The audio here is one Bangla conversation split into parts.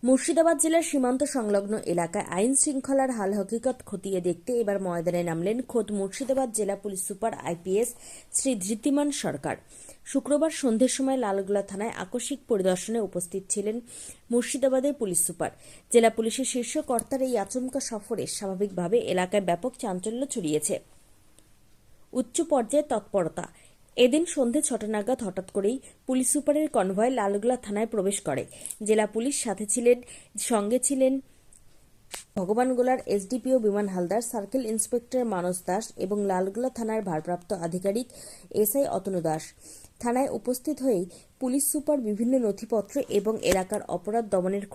মুর্শিদাবাদ জেলার সীমান্ত সংলগ্ন এলাকায় আইন শৃঙ্খলার হাল হকিকত খতিয়ে দেখতে এবার ময়দানে নামলেন খোদ মুর্শিদাবাদ জেলা police super IPS Shri Dhritiman Sarkar. শুক্রবার সন্ধ্যের সময় লালগোলা থানায় আকস্মিক পরিদর্শনে উপস্থিত ছিলেন মুর্শিদাবাদের পুলিশ সুপার। জেলা পুলিশের শীর্ষ কর্তার এই আচমকা সফরে স্বাভাবিকভাবে এলাকায় ব্যাপক চাঞ্চল্য ছড়িয়েছে। উচ্চ পর্যায়ে তৎপরতা। এদিন সন্ধে ৬টা নাগাদ হঠাৎ করেই পুলিশ সুপারের কনভয় লালগোলা থানায় প্রবেশ করে। জেলা পুলিশ সঙ্গে ছিলেন ভগবানগোলার এসডিপিও বিমান হালদার, সার্কেল ইন্সপেক্টর মানস দাস এবং লালগোলা থানার ভারপ্রাপ্ত আধিকারিক এসআই অতনু দাস। থানায় উপস্থিত হয়েই পুলিশ সুপার বিভিন্ন নথিপত্র এবং এলাকার অপরাধ দমনের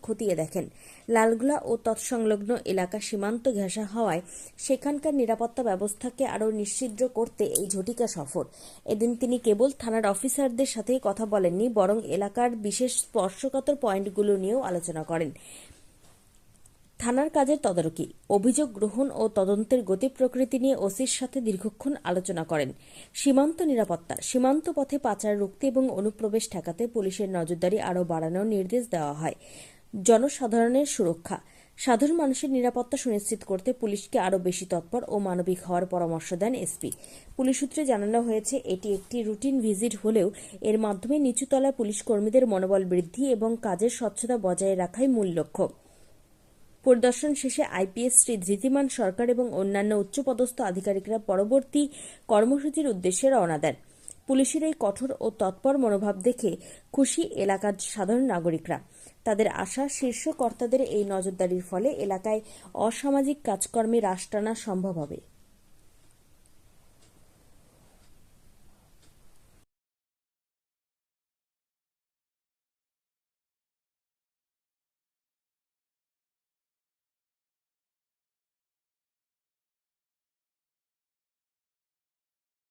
খতিয়ে দেখেন। লালগোলা ও তৎসংলগ্ন এলাকা সীমান্ত ঘেঁষা হওয়ায় সেখানকার নিরাপত্তা ব্যবস্থাকে আরও নিশ্চিদ্র করতে এই ঝটিকা সফর। এদিন তিনি কেবল থানার অফিসারদের সাথেই কথা বলেননি, বরং এলাকার বিশেষ স্পর্শকাতর পয়েন্টগুলো নিয়েও আলোচনা করেন। থানার কাজের তদারকি, অভিযোগ গ্রহণ ও তদন্তের গতি প্রকৃতি নিয়ে ওসির সাথে দীর্ঘক্ষণ আলোচনা করেন। সীমান্ত নিরাপত্তা, সীমান্ত পথে পাচার রুখতে এবং অনুপ্রবেশ ঠেকাতে পুলিশের নজরদারি আরও বাড়ানোর নির্দেশ দেওয়া হয়। জনসাধারণের সুরক্ষা, সাধারণ মানুষের নিরাপত্তা সুনিশ্চিত করতে পুলিশকে আরও বেশি তৎপর ও মানবিক হওয়ার পরামর্শ দেন এসপি। পুলিশ সূত্রে জানানো হয়েছে, এটি একটি রুটিন ভিজিট হলেও এর মাধ্যমে নিচুতলায় পুলিশ কর্মীদের মনোবল বৃদ্ধি এবং কাজের স্বচ্ছতা বজায় রাখাই মূল লক্ষ্য। পরিদর্শন শেষে আইপিএস শ্রী ধৃতিমান সরকার এবং অন্যান্য উচ্চপদস্থ আধিকারিকরা পরবর্তী কর্মসূচির উদ্দেশ্যে রওনা দেন। পুলিশের এই কঠোর ও তৎপর মনোভাব দেখে খুশি এলাকার সাধারণ নাগরিকরা। তাদের আশা, শীর্ষ কর্তাদের এই নজরদারির ফলে এলাকায় অসামাজিক কাজকর্মে রাশ টানা সম্ভব হবে।